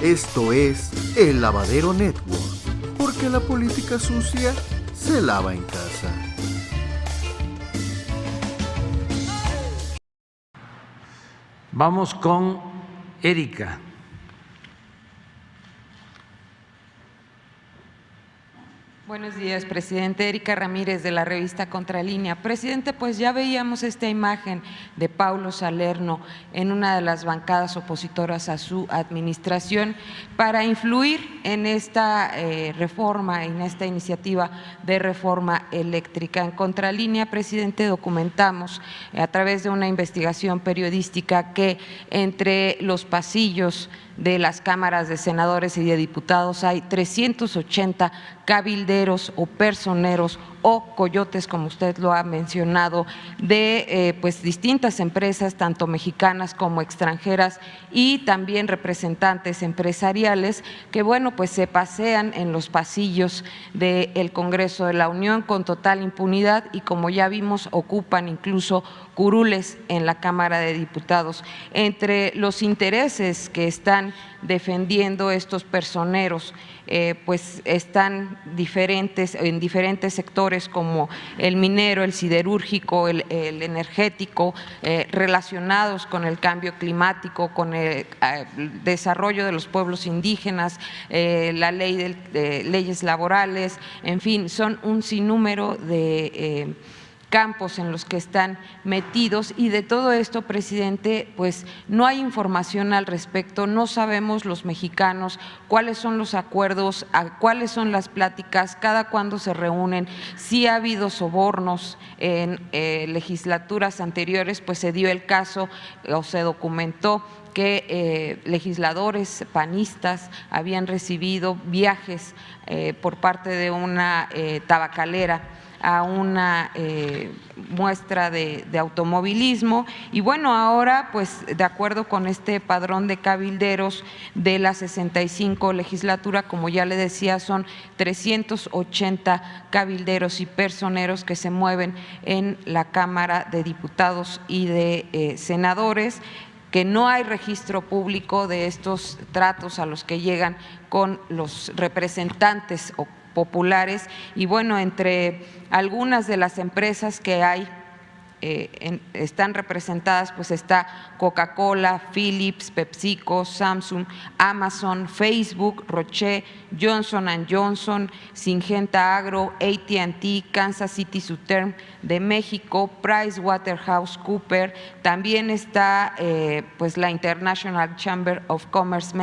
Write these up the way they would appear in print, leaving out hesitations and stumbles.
Esto es El Lavadero Network, porque la política sucia se lava en casa. Vamos con Erika. Buenos días, presidente. Erika Ramírez, de la revista Contralínea. Presidente, pues ya veíamos esta imagen de Paulo Salerno en una de las bancadas opositoras a su administración para influir en esta reforma, en esta iniciativa de reforma eléctrica. En Contralínea, presidente, documentamos a través de una investigación periodística que entre los pasillos de las cámaras de senadores y de diputados hay 380 cabilderos o personeros o coyotes, como usted lo ha mencionado, de pues distintas empresas, tanto mexicanas como extranjeras, y también representantes empresariales que, bueno, pues se pasean en los pasillos del Congreso de la Unión con total impunidad y, como ya vimos, ocupan incluso curules en la Cámara de Diputados. Entre los intereses que están defendiendo estos personeros, pues están en diferentes sectores como el minero, el siderúrgico, el energético, relacionados con el cambio climático, con el desarrollo de los pueblos indígenas, la ley de leyes laborales, en fin, son un sinnúmero de campos en los que están metidos, y de todo esto, presidente, pues no hay información al respecto. No sabemos los mexicanos cuáles son los acuerdos, cuáles son las pláticas, cada cuándo se reúnen, si ha habido sobornos en legislaturas anteriores. Pues se dio el caso o se documentó que legisladores panistas habían recibido viajes por parte de una tabacalera a una muestra de automovilismo. Y bueno, ahora pues de acuerdo con este padrón de cabilderos de la 65 legislatura, como ya le decía, son 380 cabilderos y personeros que se mueven en la Cámara de Diputados y de senadores, que no hay registro público de estos tratos a los que llegan con los representantes populares. Y bueno, entre algunas de las empresas que hay están representadas, pues está Coca-Cola, Philips, PepsiCo, Samsung, Amazon, Facebook, Roche, Johnson & Johnson, Syngenta Agro, AT&T, Kansas City Southern de México, PricewaterhouseCoopers. También está pues la International Chamber of Commerce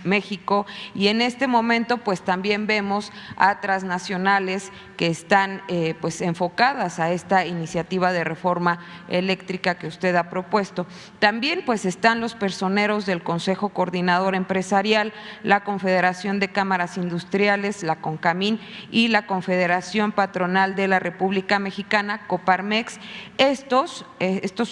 México, y en este momento pues también vemos a transnacionales que están pues enfocadas a esta iniciativa de reforma eléctrica que usted ha propuesto. También pues están los personeros del Consejo Coordinador Empresarial, la Confederación de Cámaras Industriales, la CONCAMIN, y la Confederación Patronal de la República Mexicana, Coparmex. Estos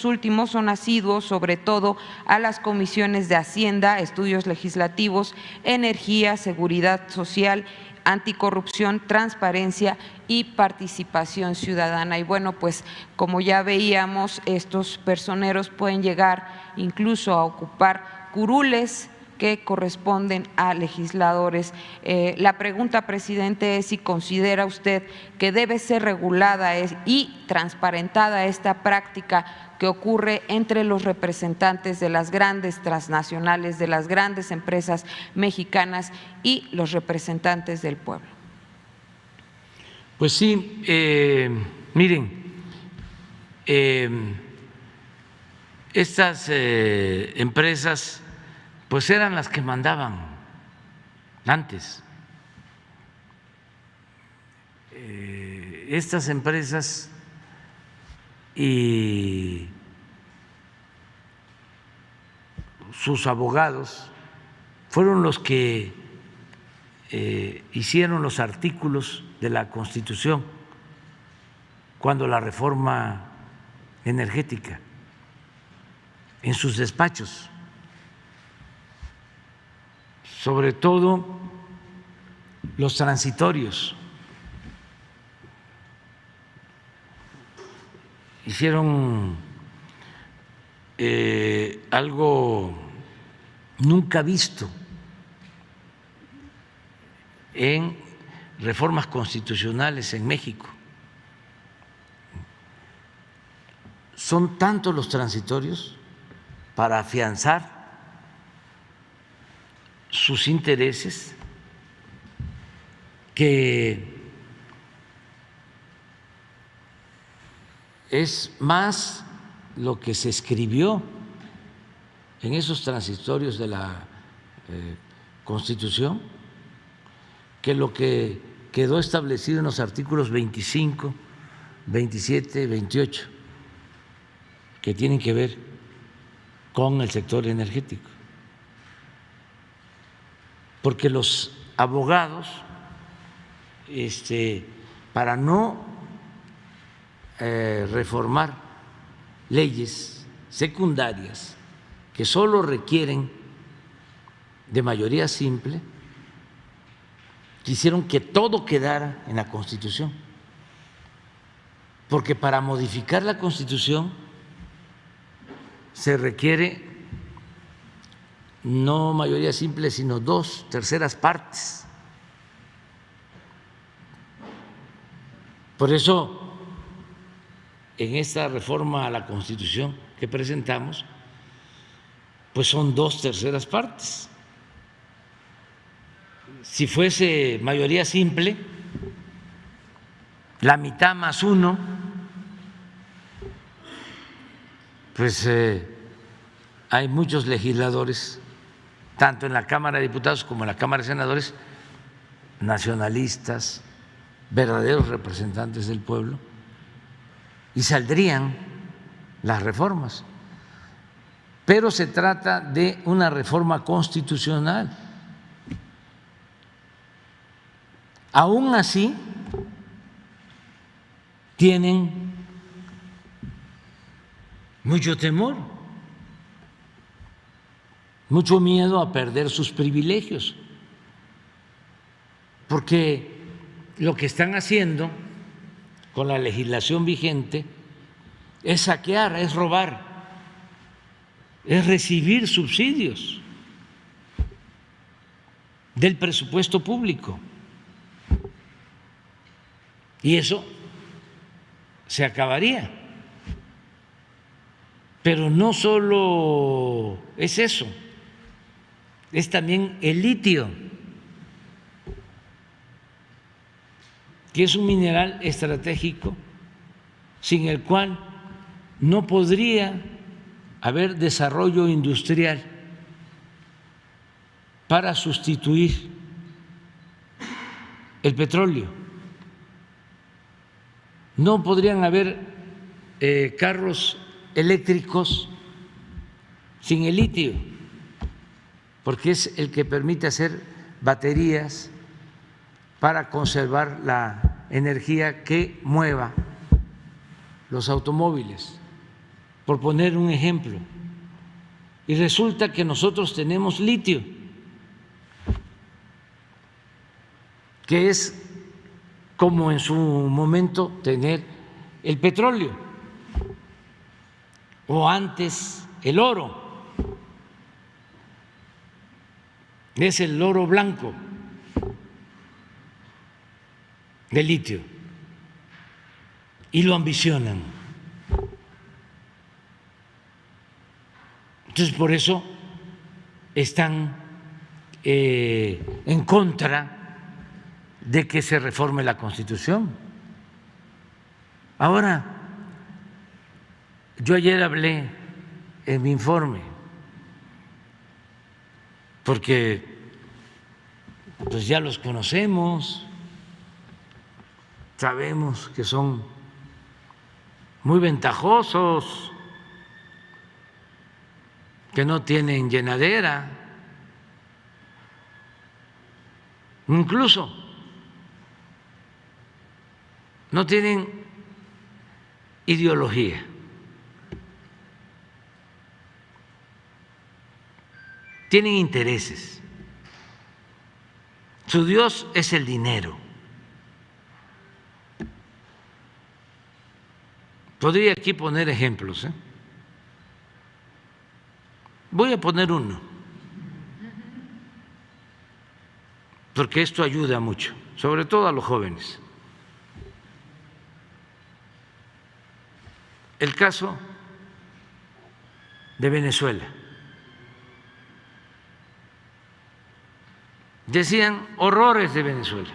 últimos son asiduos sobre todo a las comisiones de Hacienda, Estudios Legislativos, Energía, Seguridad Social, Anticorrupción, Transparencia y Participación Ciudadana. Y bueno, pues como ya veíamos, estos personeros pueden llegar incluso a ocupar curules que corresponden a legisladores. La pregunta, presidente, es si considera usted que debe ser regulada y transparentada esta práctica que ocurre entre los representantes de las grandes transnacionales, de las grandes empresas mexicanas y los representantes del pueblo. Pues sí, miren, estas empresas pues eran las que mandaban antes. Estas empresas y sus abogados fueron los que hicieron los artículos de la Constitución cuando la reforma energética en sus despachos, sobre todo los transitorios. Hicieron algo nunca visto en reformas constitucionales en México. Son tantos los transitorios para afianzar sus intereses que es más lo que se escribió en esos transitorios de la Constitución que lo que quedó establecido en los artículos 25, 27, 28, que tienen que ver con el sector energético. Porque los abogados, para no reformar leyes secundarias que solo requieren de mayoría simple, quisieron que todo quedara en la Constitución, porque para modificar la Constitución se requiere no mayoría simple, sino 2/3 partes. Por eso, en esta reforma a la Constitución que presentamos, pues son 2/3 partes. Si fuese mayoría simple, la mitad más 1, pues hay muchos legisladores, tanto en la Cámara de Diputados como en la Cámara de Senadores, nacionalistas, verdaderos representantes del pueblo, y saldrían las reformas. Pero se trata de una reforma constitucional. Aún así, tienen mucho temor, mucho miedo a perder sus privilegios, porque lo que están haciendo con la legislación vigente es saquear, es robar, es recibir subsidios del presupuesto público. Y eso se acabaría. Pero no solo es eso, es también el litio, que es un mineral estratégico sin el cual no podría haber desarrollo industrial para sustituir el petróleo. No podrían haber carros eléctricos sin el litio, porque es el que permite hacer baterías para conservar la energía que mueva los automóviles, por poner un ejemplo. Y resulta que nosotros tenemos litio, que es como en su momento tener el petróleo o antes el oro. Es el oro blanco de litio y lo ambicionan. Entonces, por eso están en contra de que se reforme la Constitución. Ahora, yo ayer hablé en mi informe, porque pues ya los conocemos, sabemos que son muy ventajosos, que no tienen llenadera, incluso no tienen ideología. Tienen intereses. Su Dios es el dinero. Podría aquí poner ejemplos, ¿eh? Voy a poner uno. porque esto ayuda mucho, sobre todo a los jóvenes. El caso de Venezuela. Decían horrores de Venezuela.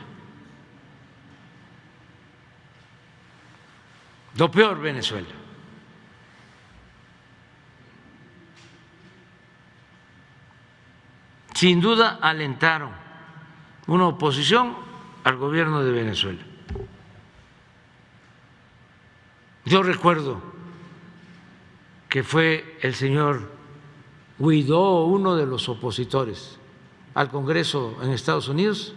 Lo peor Venezuela. Sin duda alentaron una oposición al gobierno de Venezuela. Yo recuerdo que fue el señor Guaidó, uno de los opositores al Congreso en Estados Unidos,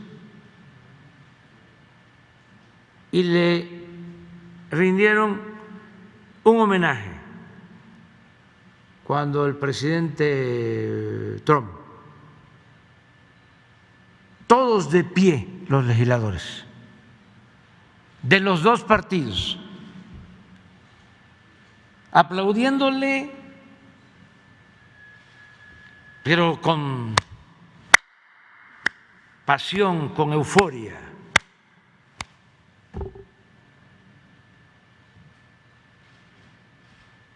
y le rindieron un homenaje cuando el presidente Trump, todos de pie los legisladores de los dos partidos, aplaudiéndole, pero con pasión, con euforia.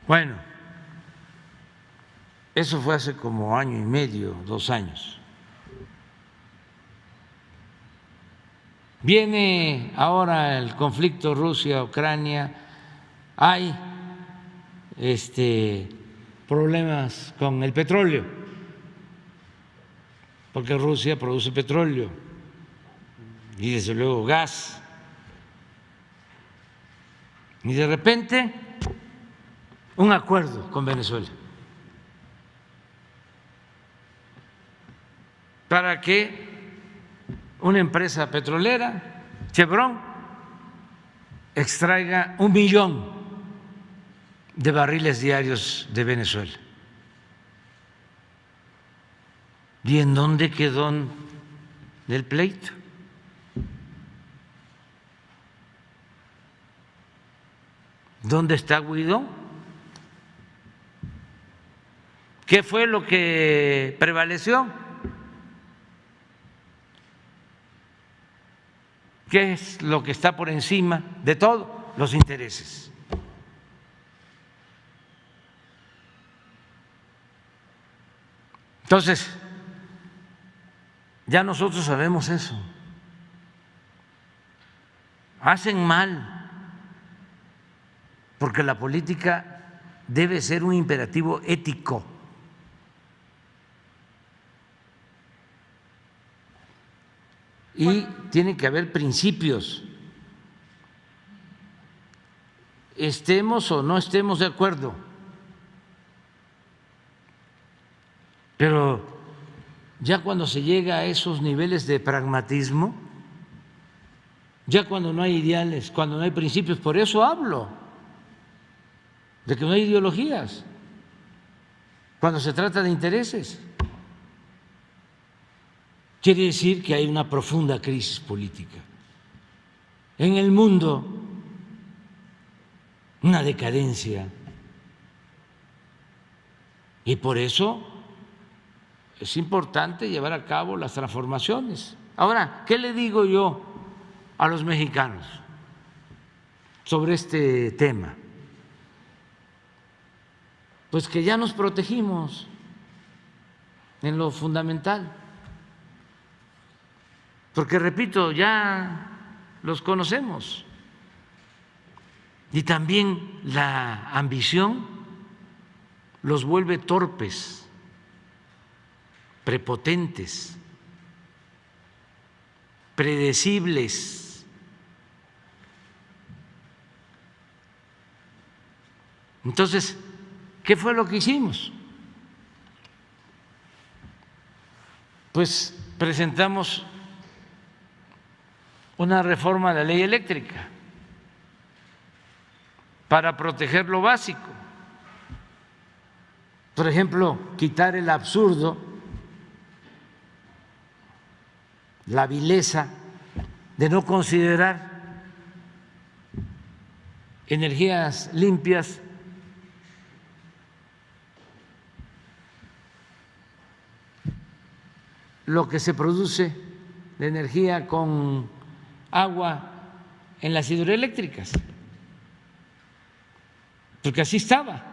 Bueno, eso fue hace como año y medio, 2 años. Viene ahora el conflicto Rusia-Ucrania, hay problemas con el petróleo, porque Rusia produce petróleo y desde luego gas, y de repente un acuerdo con Venezuela para que una empresa petrolera, Chevron, extraiga 1 millón de barriles diarios de Venezuela. ¿Y en dónde quedó el pleito? ¿Dónde está Guaidó? ¿Qué fue lo que prevaleció? ¿Qué es lo que está por encima de todo? Los intereses. Entonces, ya nosotros sabemos eso. Hacen mal, porque la política debe ser un imperativo ético. Y tiene que haber principios. Estemos o no estemos de acuerdo, pero ya cuando se llega a esos niveles de pragmatismo, ya cuando no hay ideales, cuando no hay principios, por eso hablo de que no hay ideologías, cuando se trata de intereses, quiere decir que hay una profunda crisis política en el mundo, una decadencia, y por eso es importante llevar a cabo las transformaciones. Ahora, ¿qué le digo yo a los mexicanos sobre este tema? Pues que ya nos protegimos en lo fundamental, porque repito, ya los conocemos, y también la ambición los vuelve torpes, prepotentes, predecibles. Entonces, ¿qué fue lo que hicimos? Pues presentamos una reforma de la ley eléctrica para proteger lo básico. Por ejemplo, quitar el absurdo, la vileza de no considerar energías limpias lo que se produce de energía con agua en las hidroeléctricas, porque así estaba.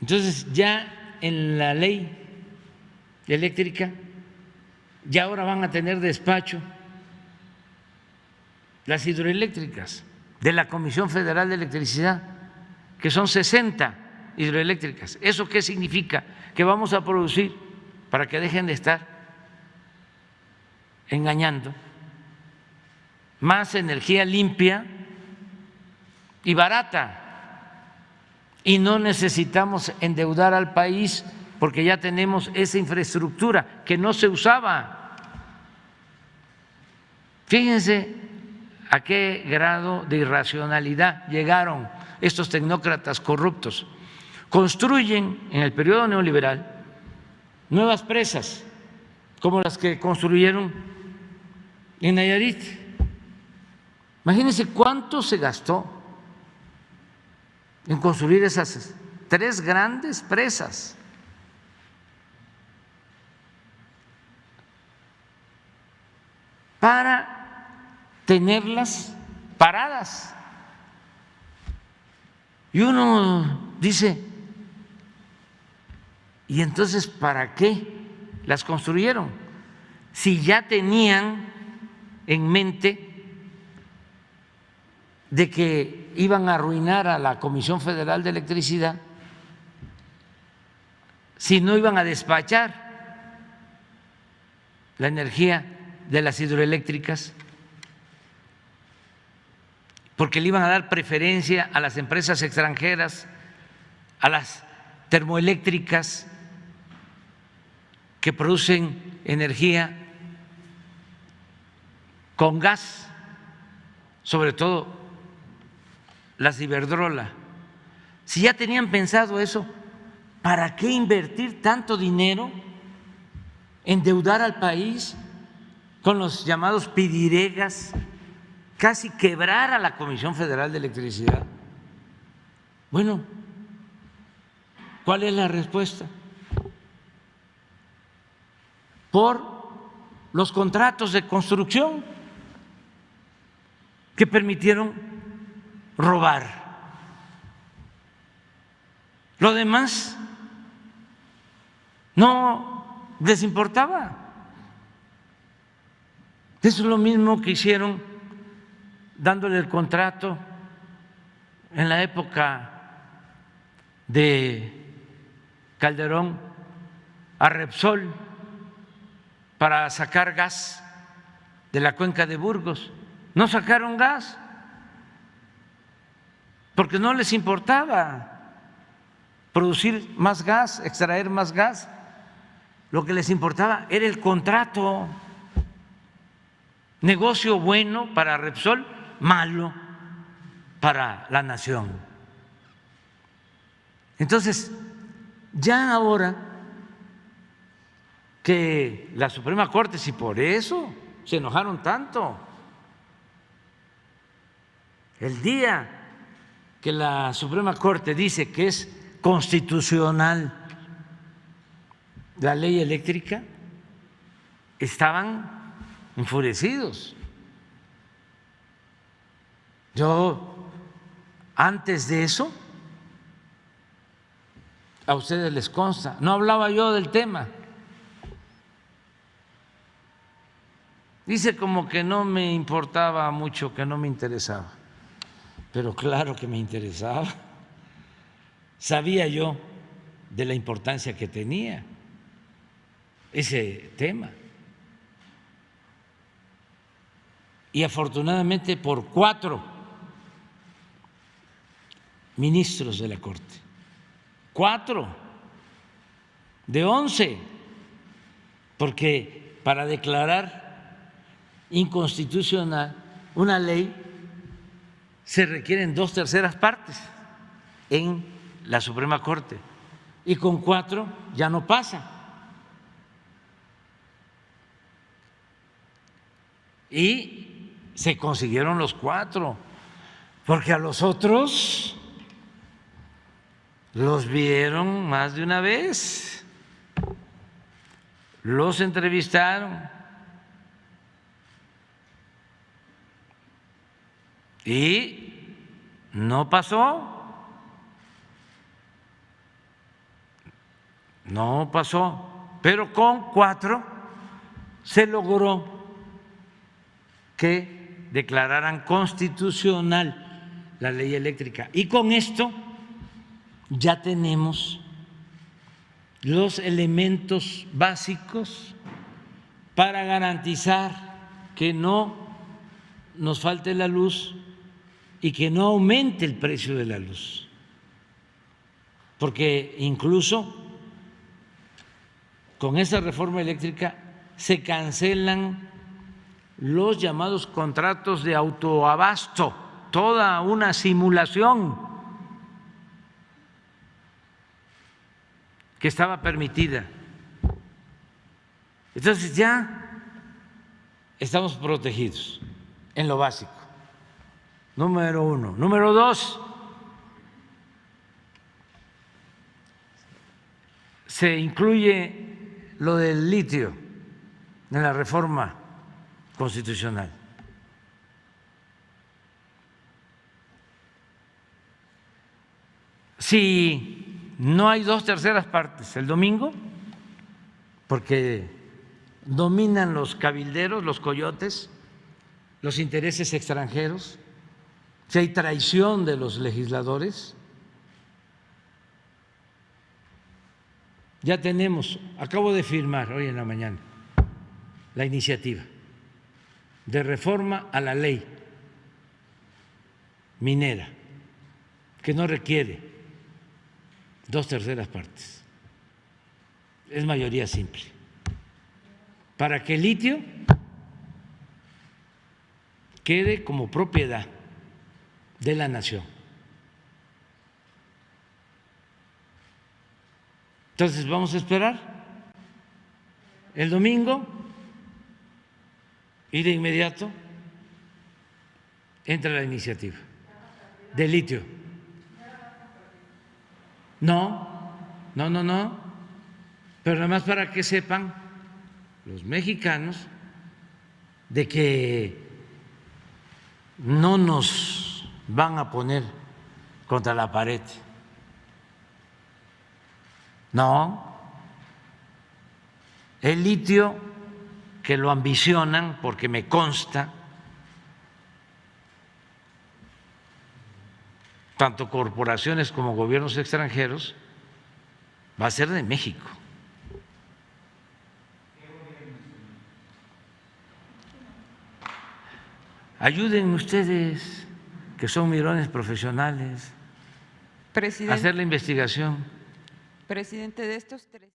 Entonces ya en la ley eléctrica ya ahora van a tener despacho las hidroeléctricas de la Comisión Federal de Electricidad, que son 60 hidroeléctricas. ¿Eso qué significa? Que vamos a producir, para que dejen de estar engañando, más energía limpia y barata. Y no necesitamos endeudar al país porque ya tenemos esa infraestructura que no se usaba. Fíjense a qué grado de irracionalidad llegaron estos tecnócratas corruptos. Construyen en el periodo neoliberal nuevas presas, como las que construyeron en Nayarit. Imagínense cuánto se gastó en construir esas 3 grandes presas. Para tenerlas paradas. Y uno dice, ¿y entonces para qué las construyeron? Si ya tenían en mente de que iban a arruinar a la Comisión Federal de Electricidad si no iban a despachar la energía de las hidroeléctricas, porque le iban a dar preferencia a las empresas extranjeras, a las termoeléctricas que producen energía con gas, sobre todo las de Iberdrola. Si ya tenían pensado eso, ¿para qué invertir tanto dinero, endeudar al país con los llamados pidiregas, casi quebrar a la Comisión Federal de Electricidad? Bueno, ¿cuál es la respuesta? Por los contratos de construcción que permitieron robar. Lo demás no les importaba. Eso es lo mismo que hicieron dándole el contrato en la época de Calderón a Repsol para sacar gas de la cuenca de Burgos. No sacaron gas porque no les importaba producir más gas, extraer más gas. Lo que les importaba era el contrato. Negocio bueno para Repsol, malo para la nación. Entonces, ya ahora que la Suprema Corte, si por eso se enojaron tanto, el día que la Suprema Corte dice que es constitucional la ley eléctrica, estaban enfurecidos. Yo, antes de eso, a ustedes les consta, no hablaba yo del tema. Dice como que no me importaba mucho, que no me interesaba. Pero claro que me interesaba. Sabía yo de la importancia que tenía ese tema. Y afortunadamente por 4 ministros de la Corte, 4 de 11, porque para declarar inconstitucional una ley se requieren 2/3 partes en la Suprema Corte y con 4 ya no pasa. Y se consiguieron los 4, porque a los otros los vieron más de una vez. los entrevistaron y no pasó. No pasó, pero con 4 se logró que declararan constitucional la ley eléctrica. Y con esto ya tenemos los elementos básicos para garantizar que no nos falte la luz y que no aumente el precio de la luz. Porque incluso con esa reforma eléctrica se cancelan los llamados contratos de autoabasto, toda una simulación que estaba permitida. Entonces ya estamos protegidos en lo básico, número 1. Número 2, se incluye lo del litio en la reforma constitucional. Si no hay 2/3 partes el domingo, porque dominan los cabilderos, los coyotes, los intereses extranjeros, si hay traición de los legisladores, ya tenemos, acabo de firmar hoy en la mañana, la iniciativa de reforma a la ley minera, que no requiere 2/3 partes, es mayoría simple, para que el litio quede como propiedad de la nación. Entonces vamos a esperar el domingo y de inmediato entra la iniciativa de litio. No, pero nada más para que sepan los mexicanos de que no nos van a poner contra la pared. No, el litio, que lo ambicionan, porque me consta, tanto corporaciones como gobiernos extranjeros, va a ser de México. Ayuden ustedes, que son mirones profesionales, a Presidente, hacer la investigación. presidente, de estos 3